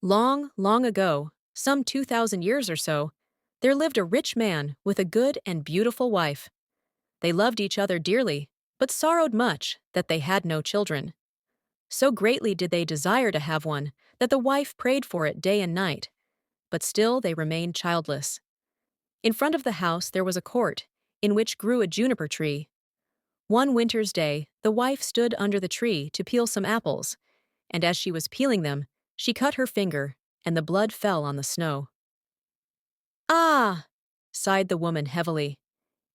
Long, long ago, some 2,000 years or so, there lived a rich man with a good and beautiful wife. They loved each other dearly, but sorrowed much that they had no children. So greatly did they desire to have one that the wife prayed for it day and night, but still they remained childless. In front of the house there was a court, in which grew a juniper tree. One winter's day, the wife stood under the tree to peel some apples, and as she was peeling them, she cut her finger, and the blood fell on the snow. "Ah!" sighed the woman heavily.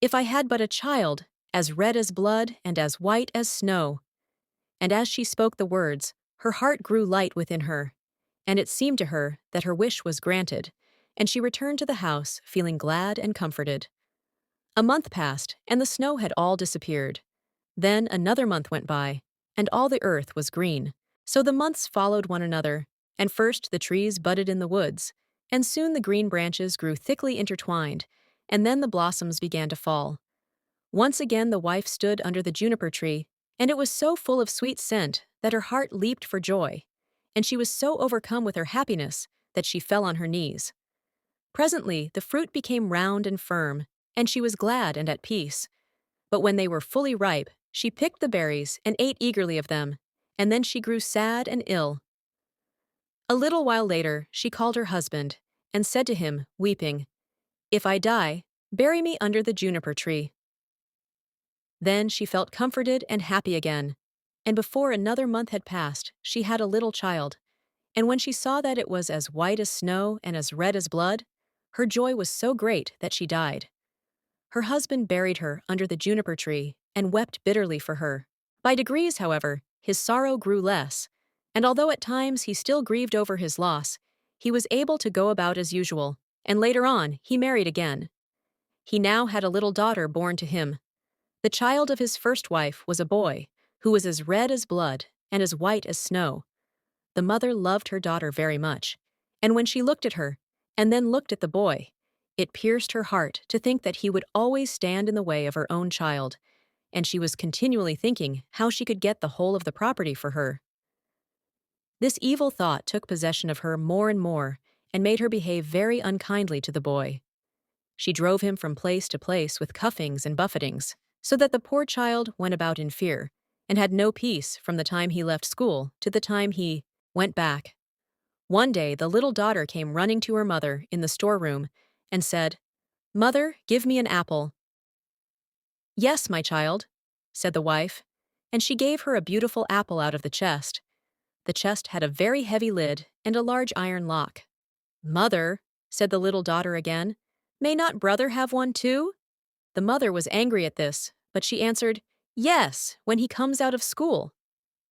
"If I had but a child, as red as blood and as white as snow." And as she spoke the words, her heart grew light within her, and it seemed to her that her wish was granted, and she returned to the house feeling glad and comforted. A month passed, and the snow had all disappeared. Then another month went by, and all the earth was green. So the months followed one another, and first the trees budded in the woods, and soon the green branches grew thickly intertwined, and then the blossoms began to fall. Once again the wife stood under the juniper tree, and it was so full of sweet scent that her heart leaped for joy, and she was so overcome with her happiness that she fell on her knees. Presently the fruit became round and firm, and she was glad and at peace. But when they were fully ripe, she picked the berries and ate eagerly of them, and then she grew sad and ill. A little while later, she called her husband, and said to him, weeping, "If I die, bury me under the juniper tree." Then she felt comforted and happy again, and before another month had passed, she had a little child, and when she saw that it was as white as snow and as red as blood, her joy was so great that she died. Her husband buried her under the juniper tree and wept bitterly for her. By degrees, however, his sorrow grew less, and although at times he still grieved over his loss, he was able to go about as usual, and later on he married again. He now had a little daughter born to him. The child of his first wife was a boy, who was as red as blood and as white as snow. The mother loved her daughter very much, and when she looked at her, and then looked at the boy, it pierced her heart to think that he would always stand in the way of her own child, and she was continually thinking how she could get the whole of the property for her. This evil thought took possession of her more and more, and made her behave very unkindly to the boy. She drove him from place to place with cuffings and buffetings, so that the poor child went about in fear, and had no peace from the time he left school to the time he went back. One day the little daughter came running to her mother in the storeroom and said, "Mother, give me an apple." "Yes, my child," said the wife, and she gave her a beautiful apple out of the chest. The chest had a very heavy lid and a large iron lock. "Mother," said the little daughter again, "may not brother have one too?" The mother was angry at this, but she answered, "Yes, when he comes out of school."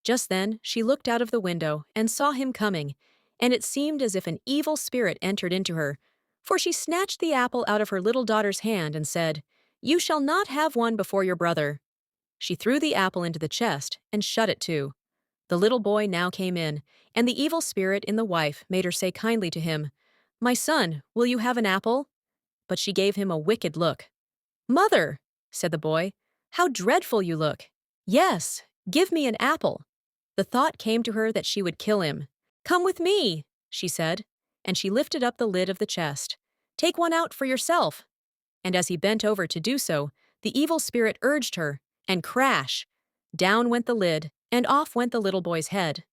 Just then she looked out of the window and saw him coming, and it seemed as if an evil spirit entered into her, for she snatched the apple out of her little daughter's hand and said, "You shall not have one before your brother." She threw the apple into the chest and shut it to. The little boy now came in, and the evil spirit in the wife made her say kindly to him, "My son, will you have an apple?" But she gave him a wicked look. "Mother," said the boy, "how dreadful you look. Yes, give me an apple." The thought came to her that she would kill him. "Come with me," she said, and she lifted up the lid of the chest. "Take one out for yourself." And as he bent over to do so, the evil spirit urged her, and crash! Down went the lid, and off went the little boy's head.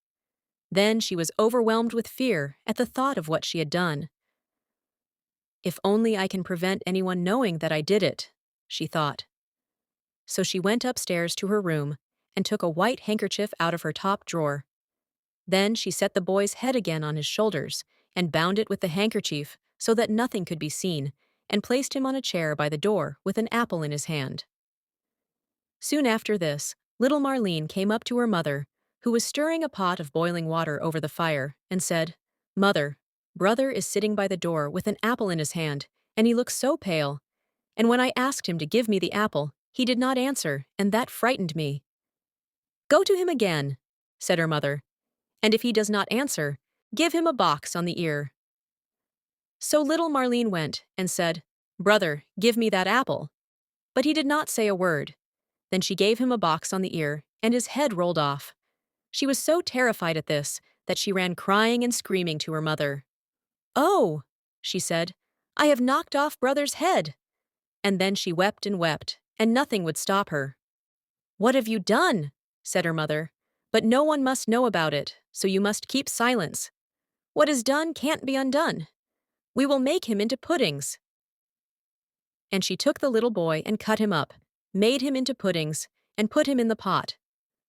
Then she was overwhelmed with fear at the thought of what she had done. "If only I can prevent anyone knowing that I did it," she thought. So she went upstairs to her room and took a white handkerchief out of her top drawer. Then she set the boy's head again on his shoulders and bound it with the handkerchief so that nothing could be seen, and placed him on a chair by the door with an apple in his hand. Soon after this, little Marlene came up to her mother, who was stirring a pot of boiling water over the fire, and said, "Mother, brother is sitting by the door with an apple in his hand, and he looks so pale. And when I asked him to give me the apple, he did not answer, and that frightened me." "Go to him again," said her mother, "and if he does not answer, give him a box on the ear." So little Marlene went and said, "Brother, give me that apple." But he did not say a word. Then she gave him a box on the ear, and his head rolled off. She was so terrified at this that she ran crying and screaming to her mother. "Oh," she said, "I have knocked off brother's head." And then she wept, and nothing would stop her. "What have you done?" said her mother. "But no one must know about it, so you must keep silence. What is done can't be undone. We will make him into puddings." And she took the little boy and cut him up, made him into puddings, and put him in the pot.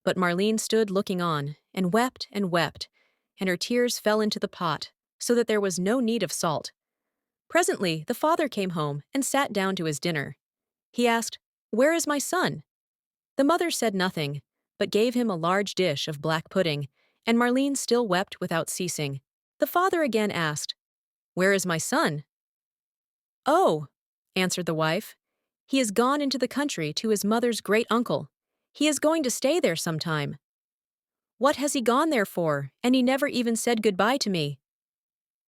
But Marlene stood looking on, and wept, and her tears fell into the pot, so that there was no need of salt. Presently the father came home and sat down to his dinner. He asked, "Where is my son?" The mother said nothing, but gave him a large dish of black pudding, and Marlene still wept without ceasing. The father again asked, "Where is my son?" "Oh," answered the wife, "he is gone into the country to his mother's great uncle. He is going to stay there some time." "What has he gone there for? And he never even said goodbye to me."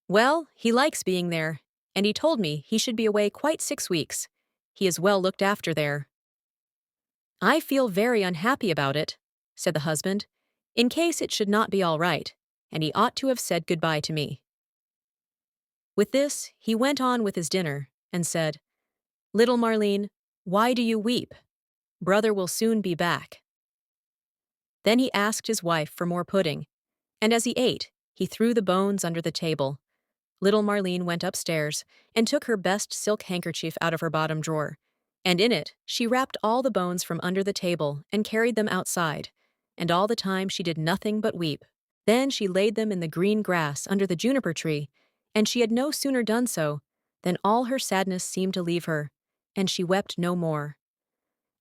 "Well, he likes being there, and he told me he should be away quite 6 weeks. He is well looked after there." "I feel very unhappy about it," said the husband, "in case it should not be all right, and he ought to have said goodbye to me." With this, he went on with his dinner, and said, "Little Marlene, why do you weep? Brother will soon be back." Then he asked his wife for more pudding, and as he ate, he threw the bones under the table. Little Marlene went upstairs and took her best silk handkerchief out of her bottom drawer, and in it she wrapped all the bones from under the table and carried them outside, and all the time she did nothing but weep. Then she laid them in the green grass under the juniper tree, and she had no sooner done so than all her sadness seemed to leave her, and she wept no more.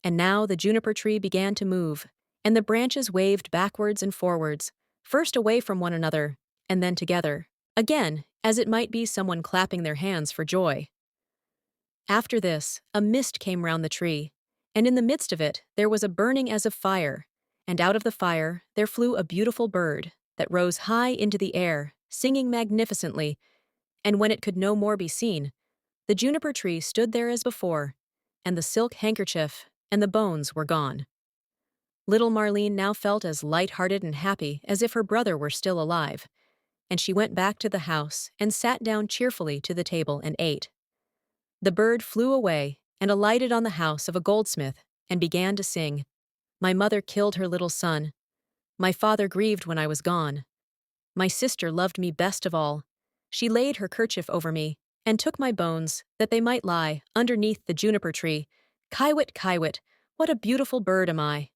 And now the juniper tree began to move, and the branches waved backwards and forwards, first away from one another, and then together, again, as it might be someone clapping their hands for joy. After this, a mist came round the tree, and in the midst of it there was a burning as of fire, and out of the fire there flew a beautiful bird that rose high into the air, singing magnificently, and when it could no more be seen, the juniper tree stood there as before, and the silk handkerchief and the bones were gone. Little Marlene now felt as light-hearted and happy as if her brother were still alive, and she went back to the house and sat down cheerfully to the table and ate. The bird flew away and alighted on the house of a goldsmith and began to sing, "My mother killed her little son. My father grieved when I was gone. My sister loved me best of all. She laid her kerchief over me and took my bones that they might lie underneath the juniper tree. Kiwit, kiwit, what a beautiful bird am I."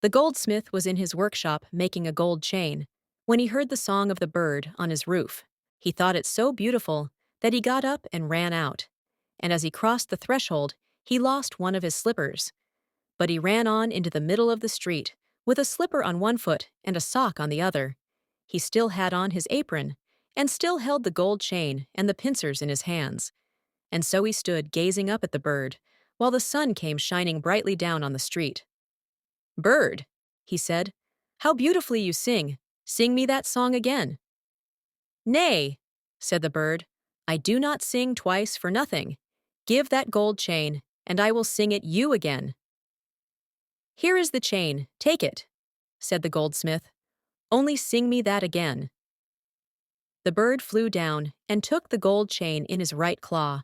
The goldsmith was in his workshop making a gold chain when he heard the song of the bird on his roof. He thought it so beautiful that he got up and ran out, and as he crossed the threshold, he lost one of his slippers. But he ran on into the middle of the street, with a slipper on one foot and a sock on the other. He still had on his apron, and still held the gold chain and the pincers in his hands. And so he stood gazing up at the bird, while the sun came shining brightly down on the street. "Bird," he said, "how beautifully you sing. Sing me that song again." "Nay," said the bird, "I do not sing twice for nothing. Give that gold chain, and I will sing it you again." "Here is the chain, take it," said the goldsmith. "Only sing me that again." The bird flew down and took the gold chain in his right claw,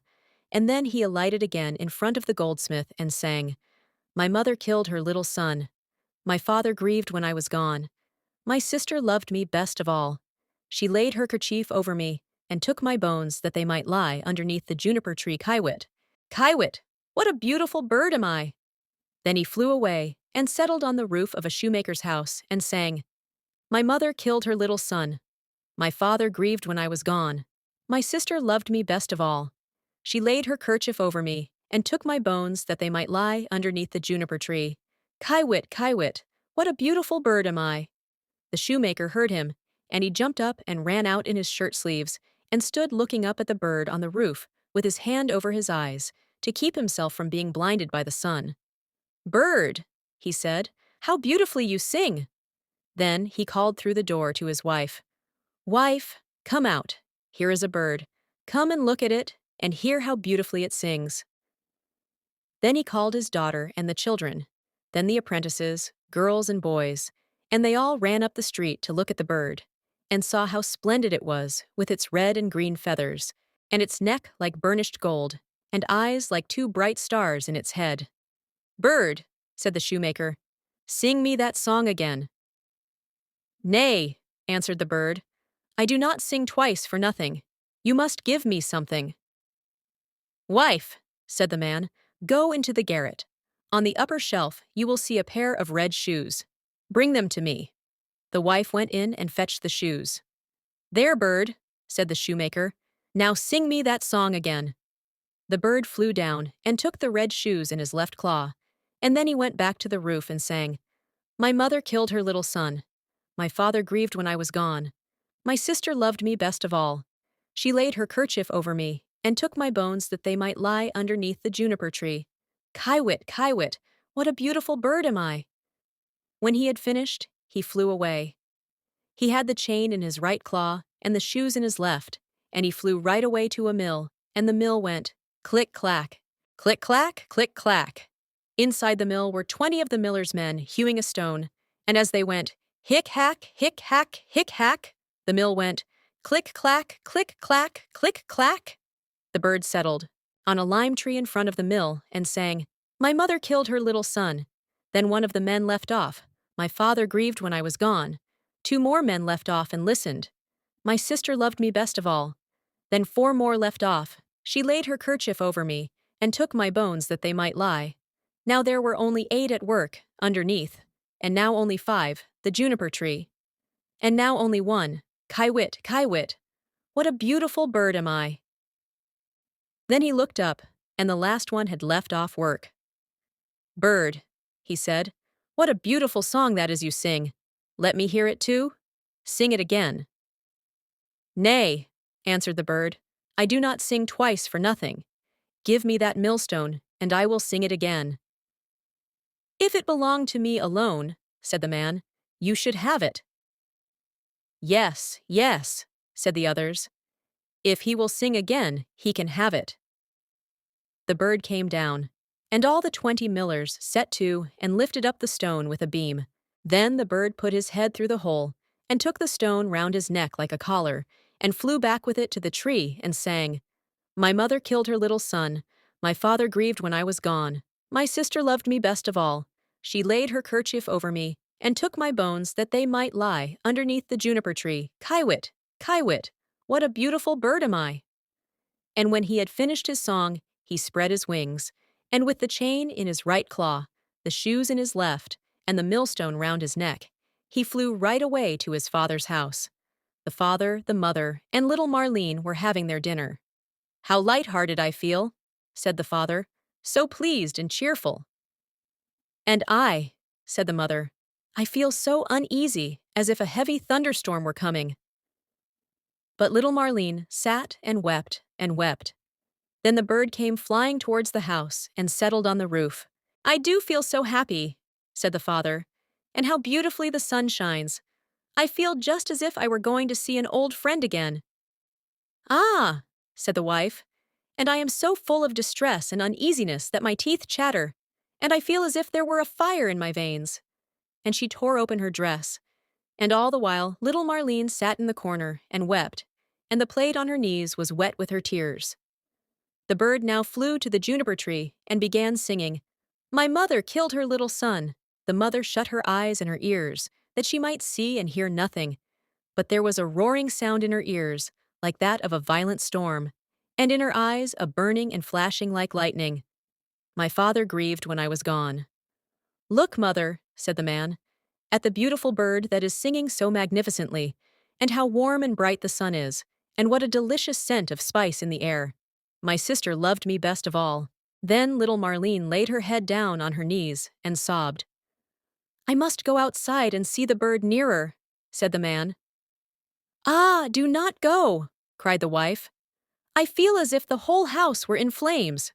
and then he alighted again in front of the goldsmith and sang, "My mother killed her little son. My father grieved when I was gone. My sister loved me best of all. She laid her kerchief over me and took my bones that they might lie underneath the juniper tree. Kiwit, kiwit, what a beautiful bird am I." Then he flew away and settled on the roof of a shoemaker's house and sang, "My mother killed her little son. My father grieved when I was gone. My sister loved me best of all. She laid her kerchief over me and took my bones that they might lie underneath the juniper tree. Kiwit, kiwit, what a beautiful bird am I." The shoemaker heard him, and he jumped up and ran out in his shirt sleeves and stood looking up at the bird on the roof with his hand over his eyes to keep himself from being blinded by the sun. "Bird," he said, "how beautifully you sing." Then he called through the door to his wife, "Wife, come out. Here is a bird. Come and look at it and hear how beautifully it sings." Then he called his daughter and the children, then the apprentices, girls and boys, And they all ran up the street to look at the bird, and saw how splendid it was, with its red and green feathers, and its neck like burnished gold, and eyes like two bright stars in its head. "Bird," said the shoemaker, "sing me that song again." "Nay," answered the bird, "I do not sing twice for nothing. You must give me something." "Wife," said the man, "go into the garret. On the upper shelf you will see a pair of red shoes. Bring them to me." The wife went in and fetched the shoes. "There, bird," said the shoemaker, "now sing me that song again." The bird flew down and took the red shoes in his left claw, and then he went back to the roof and sang, "My mother killed her little son. My father grieved when I was gone. My sister loved me best of all. She laid her kerchief over me and took my bones that they might lie underneath the juniper tree. Kiwit, kiwit, what a beautiful bird am I!" When he had finished, he flew away. He had the chain in his right claw and the shoes in his left, and he flew right away to a mill, and the mill went click-clack, click-clack, click-clack. Inside the mill were 20 of the miller's men hewing a stone, and as they went hick-hack, hick-hack, hick-hack, the mill went click-clack, click-clack, click-clack. The bird settled on a lime tree in front of the mill and sang, "My mother killed her little son." Then one of the men left off, "My father grieved when I was gone." 2 more men left off and listened, "My sister loved me best of all." Then 4 more left off, "She laid her kerchief over me and took my bones that they might lie." Now there were only 8 at work, underneath, and now only 5, the juniper tree. And now only 1, kiwit, kiwit. What a beautiful bird am I! Then he looked up, and the last one had left off work. "Bird," he said, "what a beautiful song that is you sing. Let me hear it too? Sing it again." "Nay," answered the bird, "I do not sing twice for nothing. Give me that millstone, and I will sing it again." "If it belonged to me alone," said the man, "you should have it." "Yes, yes," said the others. "If he will sing again, he can have it." The bird came down, and all the 20 millers set to and lifted up the stone with a beam. Then the bird put his head through the hole, and took the stone round his neck like a collar, and flew back with it to the tree and sang, "My mother killed her little son. My father grieved when I was gone. My sister loved me best of all. She laid her kerchief over me, and took my bones that they might lie underneath the juniper tree. Kiwit, kiwit, what a beautiful bird am I!" And when he had finished his song, he spread his wings, and with the chain in his right claw, the shoes in his left, and the millstone round his neck, he flew right away to his father's house. The father, the mother, and little Marlene were having their dinner. "How light-hearted I feel," said the father, "so pleased and cheerful." "And I," said the mother, "I feel so uneasy, as if a heavy thunderstorm were coming." But little Marlene sat and wept and wept. Then the bird came flying towards the house and settled on the roof. "I do feel so happy," said the father, "and how beautifully the sun shines. I feel just as if I were going to see an old friend again." "Ah," said the wife, "and I am so full of distress and uneasiness that my teeth chatter, and I feel as if there were a fire in my veins." And she tore open her dress. And all the while little Marlene sat in the corner and wept, and the plate on her knees was wet with her tears. The bird now flew to the juniper tree and began singing, "My mother killed her little son." The mother shut her eyes and her ears, that she might see and hear nothing. But there was a roaring sound in her ears, like that of a violent storm, and in her eyes a burning and flashing like lightning. "My father grieved when I was gone." "Look, mother," said the man, "at the beautiful bird that is singing so magnificently, and how warm and bright the sun is, and what a delicious scent of spice in the air. My sister loved me best of all." Then little Marlene laid her head down on her knees and sobbed. "I must go outside and see the bird nearer," said the man. "Ah, do not go," cried the wife. "I feel as if the whole house were in flames."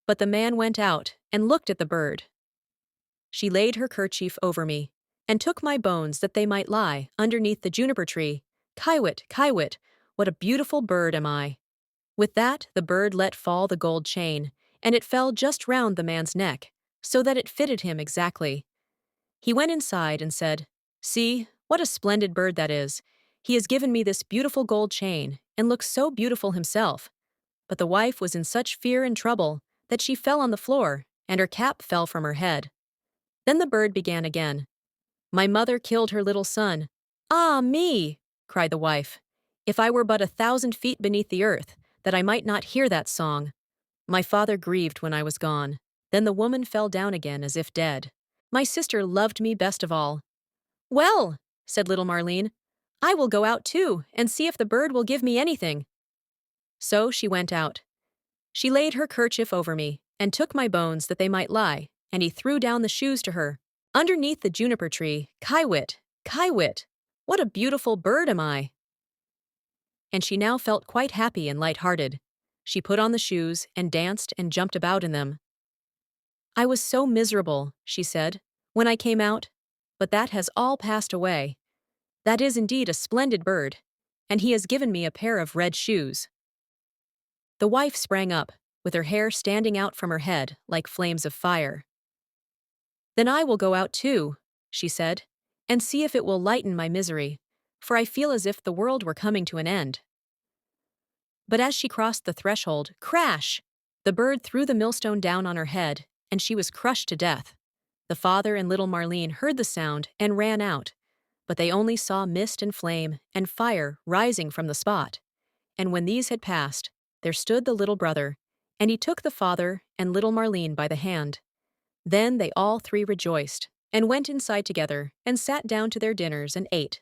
But the man went out and looked at the bird. "She laid her kerchief over me, and took my bones that they might lie underneath the juniper tree. Kiwit, kiwit, what a beautiful bird am I!" With that the bird let fall the gold chain, and it fell just round the man's neck, so that it fitted him exactly. He went inside and said, "See, what a splendid bird that is. He has given me this beautiful gold chain and looks so beautiful himself." But the wife was in such fear and trouble that she fell on the floor, and her cap fell from her head. Then the bird began again. "My mother killed her little son." "Ah, me!" cried the wife. "If I were but 1,000 feet beneath the earth, that I might not hear that song. My father grieved when I was gone." Then the woman fell down again as if dead. My sister loved me best of all. "Well," said little Marlene, "I will go out too and see if the bird will give me anything." So she went out. She laid her kerchief over me and took my bones that they might lie, and he threw down the shoes to her. Underneath the juniper tree, Kiwit, Kiwit, what a beautiful bird am I! And she now felt quite happy and light-hearted. She put on the shoes and danced and jumped about in them. "I was so miserable," she said, "when I came out, but that has all passed away. That is indeed a splendid bird, and he has given me a pair of red shoes." The wife sprang up, with her hair standing out from her head like flames of fire. "Then I will go out too," she said, "and see if it will lighten my misery, for I feel as if the world were coming to an end." But as she crossed the threshold, crash! The bird threw the millstone down on her head, and she was crushed to death. The father and little Marlene heard the sound and ran out, but they only saw mist and flame and fire rising from the spot. And when these had passed, there stood the little brother, and he took the father and little Marlene by the hand. Then they all three rejoiced, and went inside together and sat down to their dinners and ate.